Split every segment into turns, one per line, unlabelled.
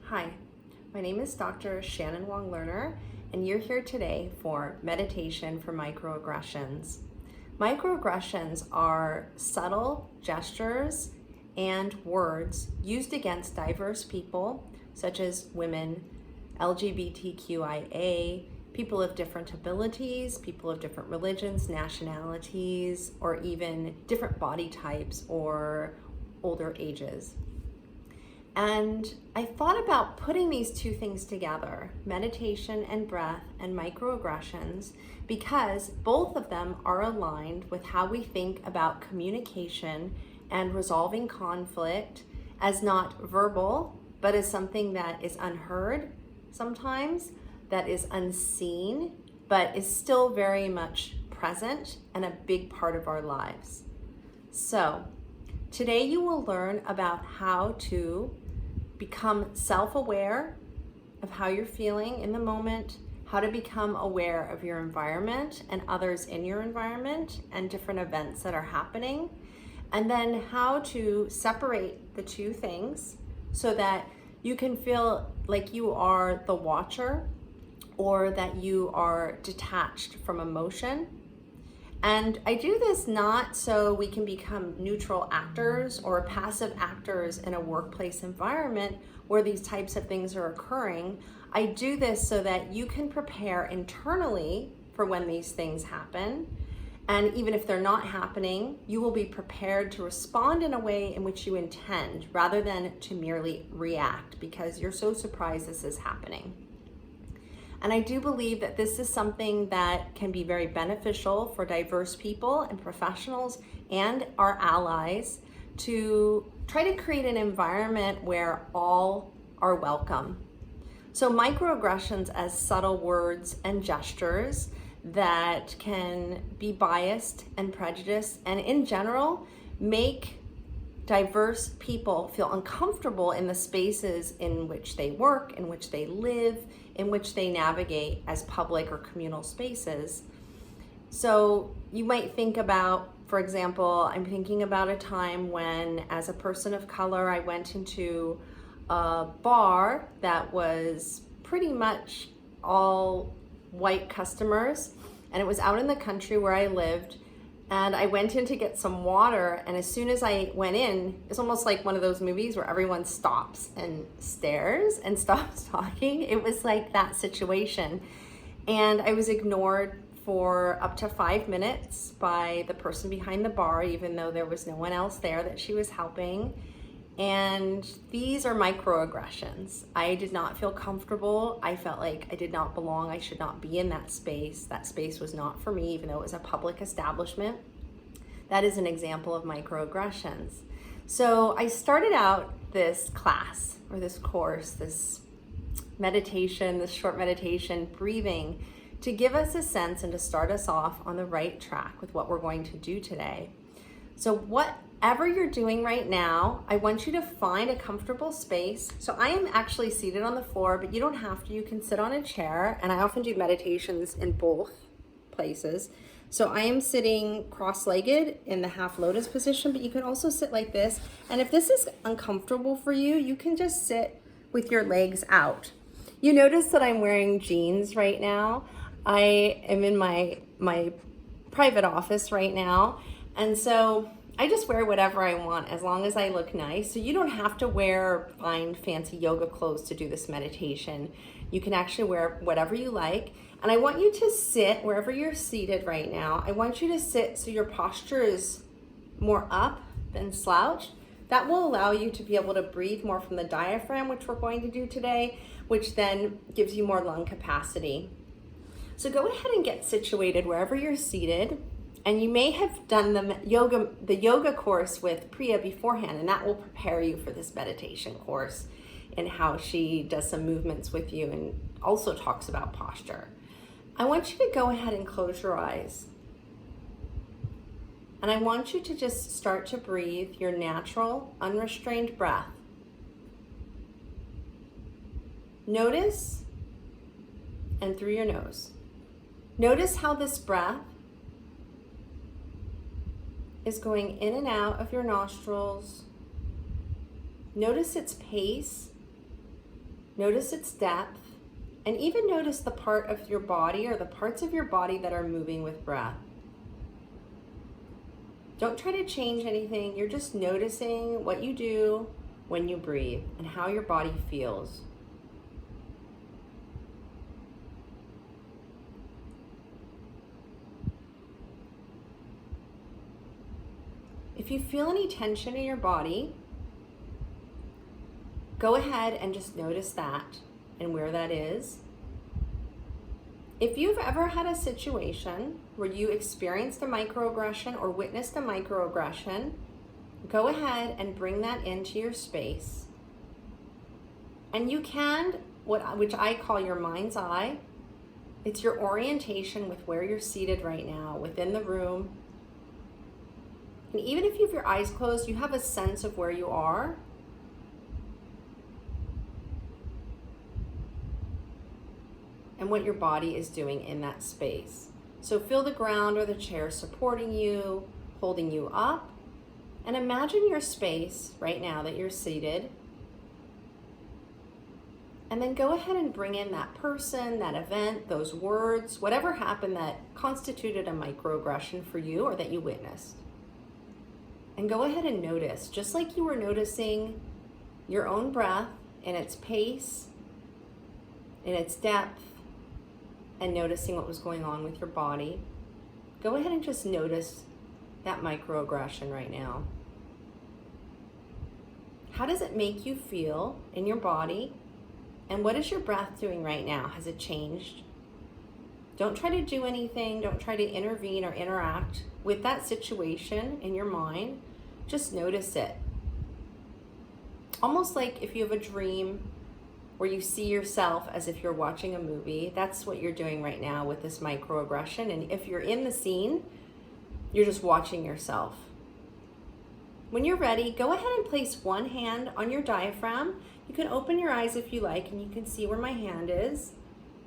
Hi, my name is Dr. Shannon Wong-Lerner, and you're here today for Meditation for Microaggressions. Microaggressions are subtle gestures and words used against diverse people, such as women, LGBTQIA, people of different abilities, people of different religions, nationalities, or even different body types or older ages. And I thought about putting these two things together, meditation and breath and microaggressions, because both of them are aligned with how we think about communication and resolving conflict as not verbal, but as something that is unheard sometimes, that is unseen, but is still very much present and a big part of our lives. So today you will learn about how to become self-aware of how you're feeling in the moment, how to become aware of your environment and others in your environment and different events that are happening, and then how to separate the two things so that you can feel like you are the watcher or that you are detached from emotion. And I do this not so we can become neutral actors or passive actors in a workplace environment where these types of things are occurring. I do this so that you can prepare internally for when these things happen. And even if they're not happening, you will be prepared to respond in a way in which you intend rather than to merely react because you're so surprised this is happening. And I do believe that this is something that can be very beneficial for diverse people and professionals and our allies to try to create an environment where all are welcome. So microaggressions as subtle words and gestures that can be biased and prejudiced and in general make diverse people feel uncomfortable in the spaces in which they work, in which they live, in which they navigate as public or communal spaces. So you might think about, for example, I'm thinking about a time when, as a person of color, I went into a bar that was pretty much all white customers, and it was out in the country where I lived. And I went in to get some water, and as soon as I went in, it's almost like one of those movies where everyone stops and stares and stops talking. It was like that situation. And I was ignored for up to 5 minutes by the person behind the bar, even though there was no one else there that she was helping. And these are microaggressions. I did not feel comfortable. I felt like I did not belong. I should not be in that space. That space was not for me, even though it was a public establishment. That is an example of microaggressions. So I started out this class or this course, this meditation, this short meditation, breathing, to give us a sense and to start us off on the right track with what we're going to do today. So whatever you're doing right now, I want you to find a comfortable space. So I am actually seated on the floor, but you don't have to. You can sit on a chair, and I often do meditations in both places. So I am sitting cross-legged in the half lotus position, but you can also sit like this. And if this is uncomfortable for you, you can just sit with your legs out. You notice that I'm wearing jeans right now. I am in my private office right now. And so I just wear whatever I want as long as I look nice. So you don't have to find fancy yoga clothes to do this meditation. You can actually wear whatever you like. And I want you to sit wherever you're seated right now. I want you to sit so your posture is more up than slouched. That will allow you to be able to breathe more from the diaphragm, which we're going to do today, which then gives you more lung capacity. So go ahead and get situated wherever you're seated. And you may have done the yoga course with Priya beforehand, and that will prepare you for this meditation course and how she does some movements with you and also talks about posture. I want you to go ahead and close your eyes. And I want you to just start to breathe your natural, unrestrained breath. Notice, and through your nose. Notice how this breath is going in and out of your nostrils. Notice its pace Notice its depth, and even notice the part of your body or the parts of your body that are moving with breath. Don't try to change anything. You're just noticing what you do when you breathe and how your body feels. If you feel any tension in your body, go ahead and just notice that and where that is. If you've ever had a situation where you experienced a microaggression or witnessed a microaggression, go ahead and bring that into your space. And you can, which I call your mind's eye, it's your orientation with where you're seated right now within the room. And even if you have your eyes closed, you have a sense of where you are. And what your body is doing in that space. So feel the ground or the chair supporting you, holding you up. And imagine your space right now that you're seated. And then go ahead and bring in that person, that event, those words, whatever happened that constituted a microaggression for you or that you witnessed. And go ahead and notice, just like you were noticing your own breath in its pace, in its depth, and noticing what was going on with your body. Go ahead and just notice that microaggression right now. How does it make you feel in your body? And what is your breath doing right now? Has it changed? Don't try to do anything. Don't try to intervene or interact with that situation in your mind. Just notice it. Almost like if you have a dream where you see yourself as if you're watching a movie, that's what you're doing right now with this microaggression. And if you're in the scene, you're just watching yourself. When you're ready, go ahead and place one hand on your diaphragm. You can open your eyes if you like, and you can see where my hand is.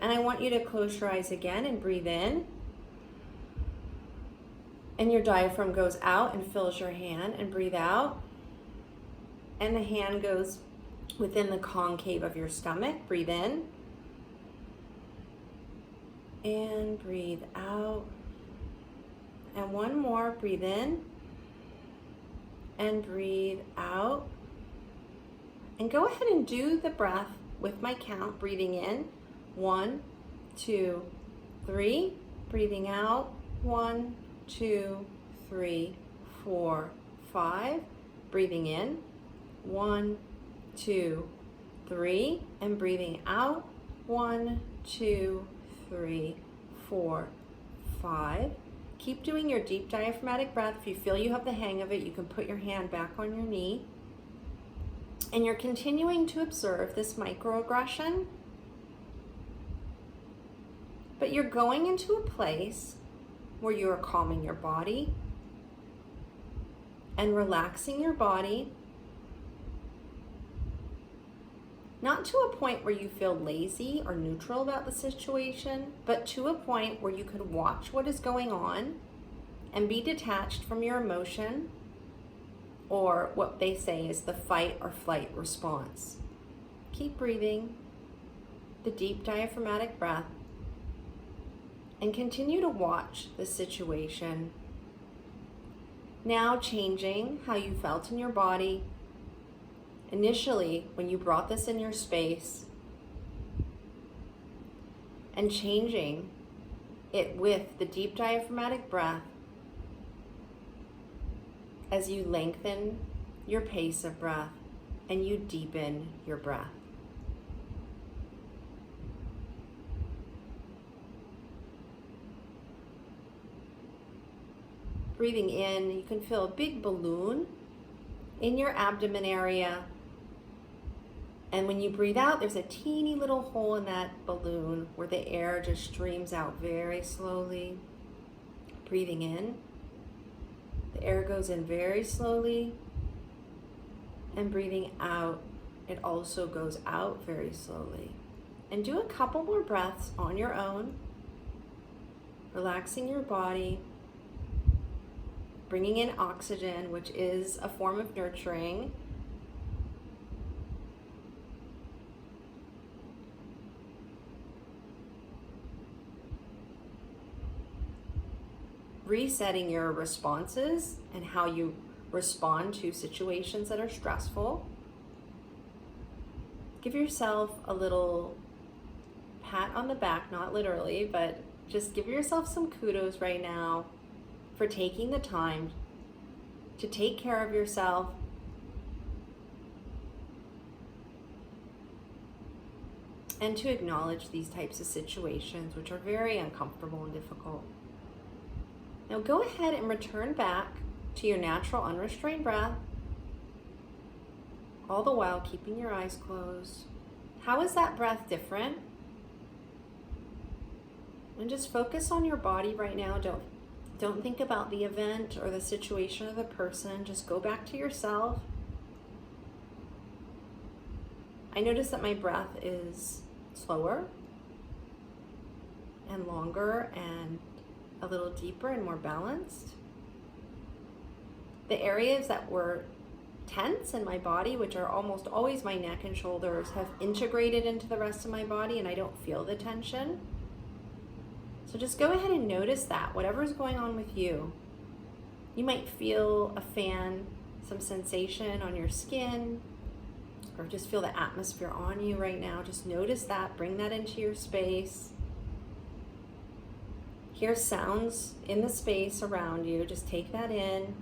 And I want you to close your eyes again and breathe in. And your diaphragm goes out and fills your hand, and breathe out. And the hand goes within the concave of your stomach. Breathe in. And breathe out. And one more, breathe in. And breathe out. And go ahead and do the breath with my count, breathing in. 1, 2, 3. Breathing out. 1, 2, 3, 4, 5. Breathing in. 1, 2, 3. And breathing out. 1, 2, 3, 4, 5. Keep doing your deep diaphragmatic breath. If you feel you have the hang of it, you can put your hand back on your knee. And you're continuing to observe this microaggression. But you're going into a place where you are calming your body and relaxing your body. Not to a point where you feel lazy or neutral about the situation, but to a point where you can watch what is going on and be detached from your emotion, or what they say is the fight or flight response. Keep breathing the deep diaphragmatic breath and continue to watch the situation. Now changing how you felt in your body initially when you brought this in your space, and changing it with the deep diaphragmatic breath as you lengthen your pace of breath and you deepen your breath. Breathing in, you can feel a big balloon in your abdomen area. And when you breathe out, there's a teeny little hole in that balloon where the air just streams out very slowly. Breathing in, the air goes in very slowly. And breathing out, it also goes out very slowly. And do a couple more breaths on your own, relaxing your body, bringing in oxygen, which is a form of nurturing. resetting your responses and how you respond to situations that are stressful. Give yourself a little pat on the back, not literally, but just give yourself some kudos right now for taking the time to take care of yourself, and to acknowledge these types of situations, which are very uncomfortable and difficult. Now go ahead and return back to your natural unrestrained breath, all the while keeping your eyes closed. How is that breath different? And just focus on your body right now. Don't think about the event or the situation or the person. Just go back to yourself. I notice that my breath is slower and longer and a little deeper and more balanced. The areas that were tense in my body, which are almost always my neck and shoulders, have integrated into the rest of my body and I don't feel the tension. So just go ahead and notice that, whatever's going on with you. You might feel a fan, some sensation on your skin, or just feel the atmosphere on you right now. Just notice that, bring that into your space. Hear sounds in the space around you, just take that in.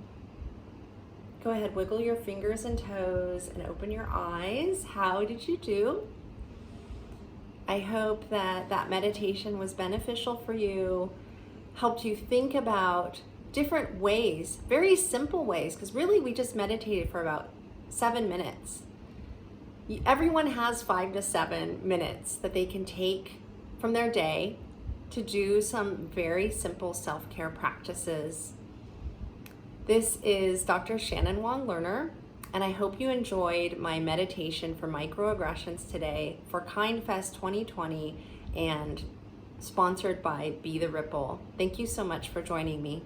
Go ahead, wiggle your fingers and toes and open your eyes. How did you do? I hope that that meditation was beneficial for you, helped you think about different ways, very simple ways, because really we just meditated for about 7 minutes. Everyone has 5 to 7 minutes that they can take from their day to do some very simple self-care practices. This is Dr. Shannon Wong Lerner, and I hope you enjoyed my meditation for microaggressions today for KindFest 2020 and sponsored by Be the Ripple. Thank you so much for joining me.